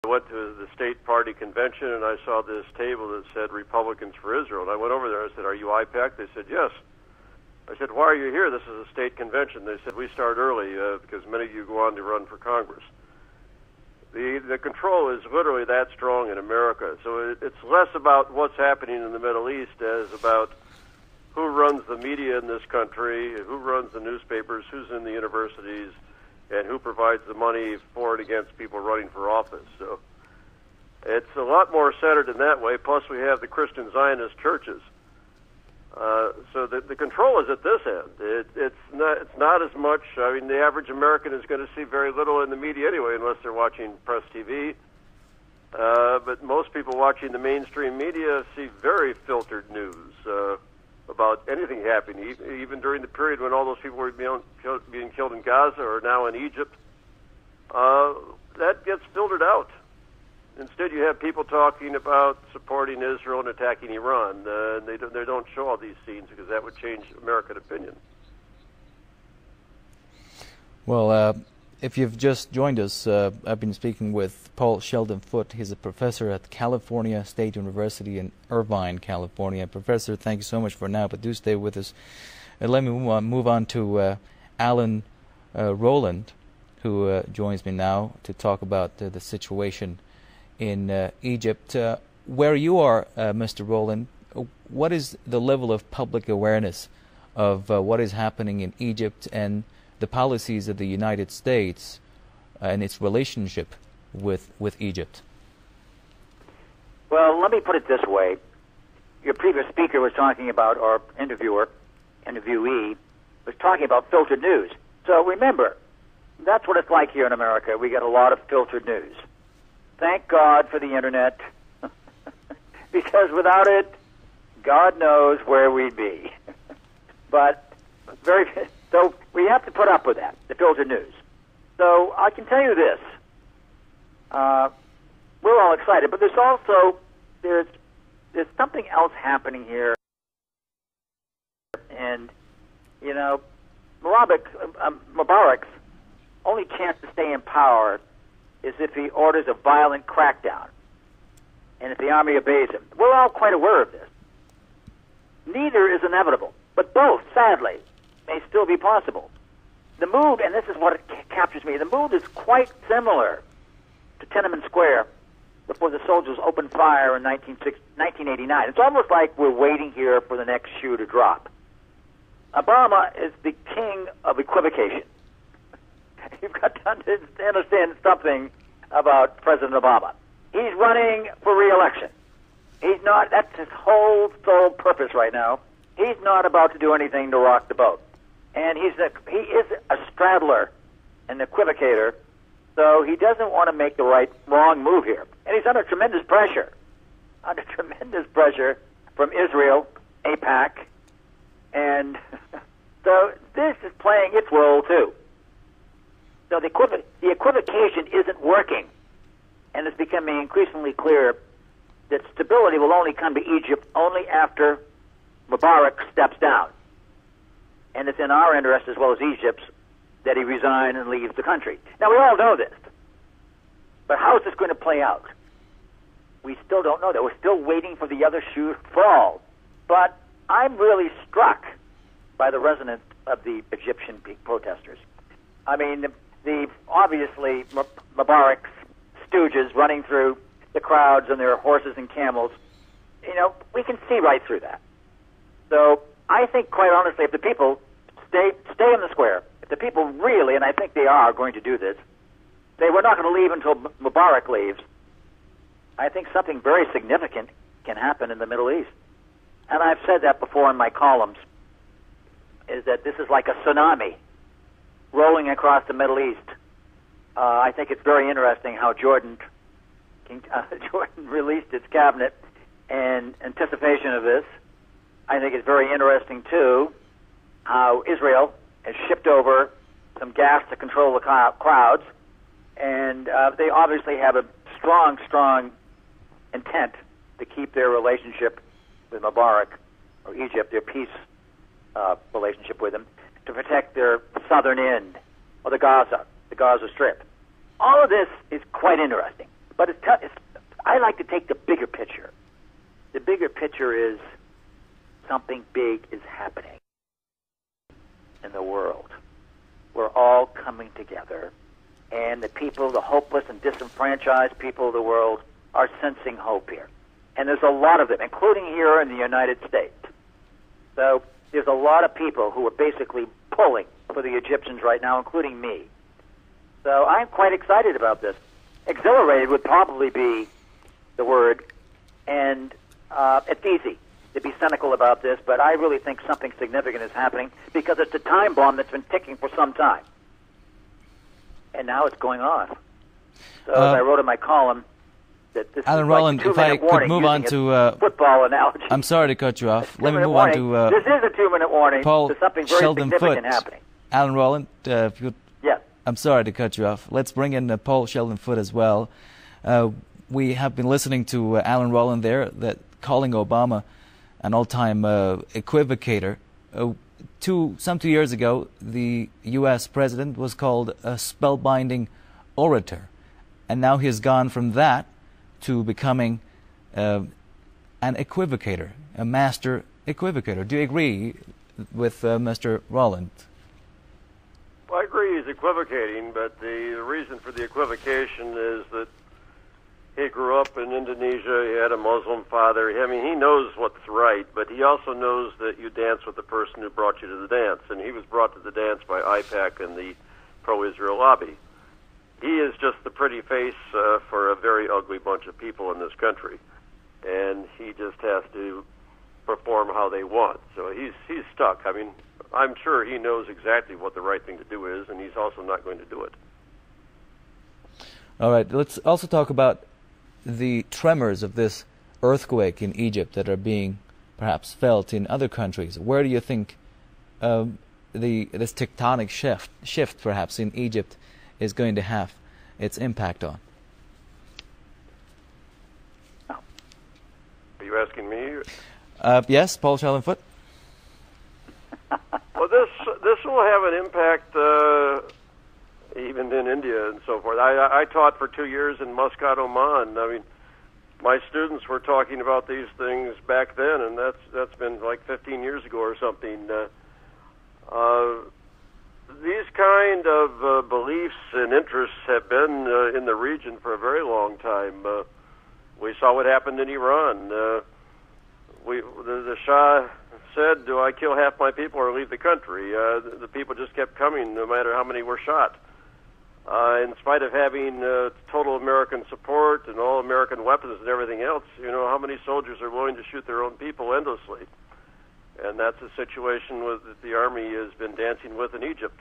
went to the state party convention, and I saw this table that said Republicans for Israel. And I went over there and I said, "Are you IPAC?" They said, "Yes." I said, "Why are you here? This is a state convention." They said, "We start early because many of you go on to run for Congress." The control is literally that strong in America. So it's less about what's happening in the Middle East as about who runs the media in this country, who runs the newspapers, who's in the universities, and who provides the money for and against people running for office. So it's a lot more centered in that way. Plus, we have the Christian Zionist churches. So the control is at this end. It's not as much. I mean, the average American is going to see very little in the media anyway, unless they're watching press TV. But most people watching the mainstream media see very filtered news about anything happening, even during the period when all those people were being killed in Gaza or now in Egypt. That gets filtered out. Instead, you have people talking about supporting Israel and attacking Iran. They don't show all these scenes because that would change American opinion. Well, if you've just joined us, I've been speaking with Paul Sheldon Foote. He's a professor at California State University in Irvine, California. Professor, thank you so much for now, but do stay with us. Let me move on to Alan Rowland, who joins me now to talk about the situation in Egypt. Where you are, Mr. Rowland, what is the level of public awareness of what is happening in Egypt and the policies of the United States and its relationship with Egypt? Well, let me put it this way. Your previous speaker was talking about, or interviewee, was talking about filtered news. So remember, that's what it's like here in America. We get a lot of filtered news. Thank God for the Internet, because without it, God knows where we'd be. But so we have to put up with that, the filtered news. So I can tell you this: we're all excited, but there's something else happening here, and you know, Mubarak's only chance to stay in power is if he orders a violent crackdown, and if the army obeys him. We're all quite aware of this. Neither is inevitable, but both, sadly, may still be possible. The mood, and this is what captures me, the mood is quite similar to Tiananmen Square before the soldiers opened fire in 1989. It's almost like we're waiting here for the next shoe to drop. Obama is the king of equivocation. You've got to understand something about President Obama. He's running for re-election. He's not, that's his whole sole purpose right now. He's not about to do anything to rock the boat. And he is a straddler, an equivocator, so he doesn't want to make the wrong move here. And he's under tremendous pressure from Israel, AIPAC, and so this is playing its role too. So the equivocation isn't working, and it's becoming increasingly clear that stability will only come to Egypt only after Mubarak steps down. And it's in our interest, as well as Egypt's, that he resign and leaves the country. Now, we all know this, but how is this going to play out? We still don't know that. We're still waiting for the other shoe to fall. But I'm really struck by the resonance of the Egyptian protesters. I mean, obviously Mubarak's stooges running through the crowds and their horses and camels, you know, we can see right through that. So I think, quite honestly, if the people stay in the square, if the people really, and I think they are going to do this, we're not going to leave until Mubarak leaves, I think something very significant can happen in the Middle East. And I've said that before in my columns, is that this is like a tsunami rolling across the Middle East. I think it's very interesting how Jordan released its cabinet in anticipation of this. I think it's very interesting, too, how Israel has shipped over some gas to control the crowds, and they obviously have a strong intent to keep their relationship with Mubarak, or Egypt, their peace relationship with him, to protect their southern end, or the Gaza Strip. All of this is quite interesting. But I like to take the bigger picture. The bigger picture is something big is happening in the world. We're all coming together, and the people, the hopeless and disenfranchised people of the world, are sensing hope here. And there's a lot of them, including here in the United States. So there's a lot of people who are basically pulling for the Egyptians right now, including me. So I'm quite excited about this. Exhilarated would probably be the word, and it's easy to be cynical about this, but I really think something significant is happening because it's a time bomb that's been ticking for some time. And now it's going off. So as I wrote in my column, that this Alan is Rowland, like if I could move on to football analogy. I'm sorry to cut you off. Let me move on to this is a 2-minute warning Paul to something very Sheldon significant Foote. happening. Alan Rowland, if you Yes. I'm sorry to cut you off. Let's bring in Paul Sheldon Foote as well. We have been listening to Alan Rowland there, that calling Obama an all-time equivocator. Some 2 years ago, the U.S. president was called a spellbinding orator, and now he has gone from that to becoming an equivocator, a master equivocator. Do you agree with Mr. Rowland? Well, I agree he's equivocating, but the reason for the equivocation is that he grew up in Indonesia. He had a Muslim father. I mean, he knows what's right, but he also knows that you dance with the person who brought you to the dance, and he was brought to the dance by IPAC and the pro-Israel lobby. He is just the pretty face for a very ugly bunch of people in this country, and he just has to perform how they want. So he's stuck. I mean, I'm sure he knows exactly what the right thing to do is, and he's also not going to do it. All right, let's also talk about the tremors of this earthquake in Egypt that are being perhaps felt in other countries. Where do you think this tectonic shift perhaps in Egypt is going to have its impact on? Are you asking me? Yes, Paul Sheldon Foote. Well, this will have an impact even in India and so forth. I taught for 2 years in Muscat, Oman. I mean, my students were talking about these things back then, and that's been like 15 years ago or something. These kind of beliefs and interests have been in the region for a very long time. We saw what happened in Iran. The Shah said, "Do I kill half my people or leave the country?" The people just kept coming, no matter how many were shot. In spite of having total American support and all American weapons and everything else, you know, how many soldiers are willing to shoot their own people endlessly? And that's a situation that the army has been dancing with in Egypt.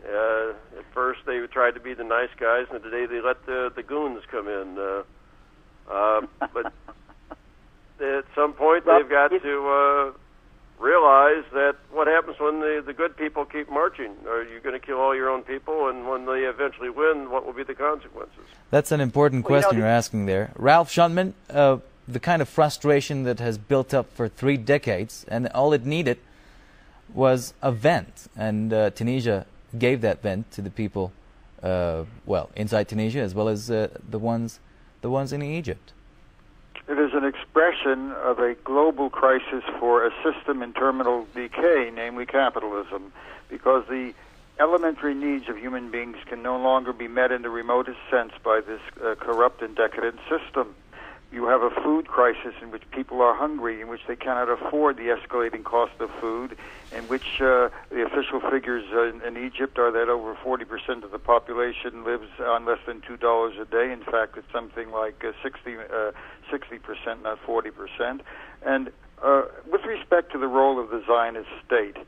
At first they tried to be the nice guys, and today they let the goons come in. But at some point they've got to realize that what happens when the good people keep marching? Are you going to kill all your own people? And when they eventually win, what will be the consequences? That's an important question you're asking there. Ralph Schuntman, the kind of frustration that has built up for 3 decades, and all it needed was a vent. And Tunisia gave that vent to the people, well, inside Tunisia as well as the ones in Egypt. It is an expression of a global crisis for a system in terminal decay, namely capitalism, because the elementary needs of human beings can no longer be met in the remotest sense by this corrupt and decadent system. You have a food crisis in which people are hungry, in which they cannot afford the escalating cost of food, in which the official figures in Egypt are that over 40% of the population lives on less than $2 a day. In fact, it's something like 60%, not 40%. And with respect to the role of the Zionist state,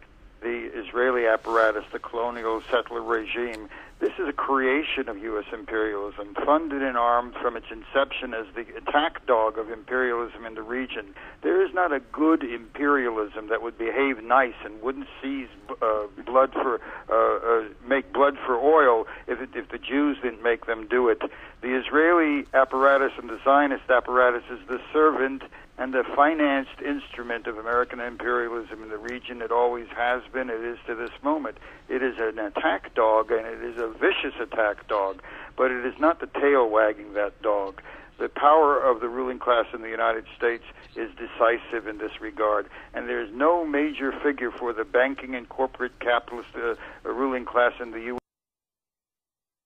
the Israeli apparatus, the colonial settler regime, this is a creation of U.S. imperialism, funded and armed from its inception as the attack dog of imperialism in the region. There is not a good imperialism that would behave nice and wouldn't seize blood for make blood for oil if the Jews didn't make them do it. The Israeli apparatus and the Zionist apparatus is the servant and the financed instrument of American imperialism in the region. It always has been. It is to this moment. It is an attack dog, and it is a vicious attack dog. but it is not the tail wagging that dog. The power of the ruling class in the United States is decisive in this regard, and there is no major figure for the banking and corporate capitalist ruling class in the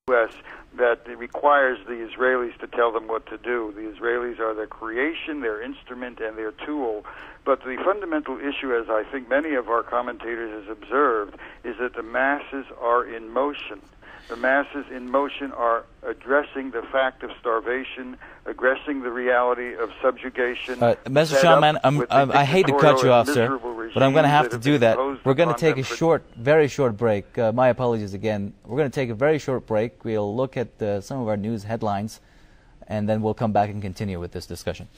U.S. that requires the Israelis to tell them what to do. The Israelis are their creation, their instrument, and their tool. But the fundamental issue, as I think many of our commentators have observed, is that the masses are in motion. The masses in motion are addressing the fact of starvation, addressing the reality of subjugation. Mr. Shulman, I hate to cut you off, sir, but I'm going to have to do that. We're going to take a very short break. My apologies again. We're going to take a very short break. We'll look at some of our news headlines, and then we'll come back and continue with this discussion.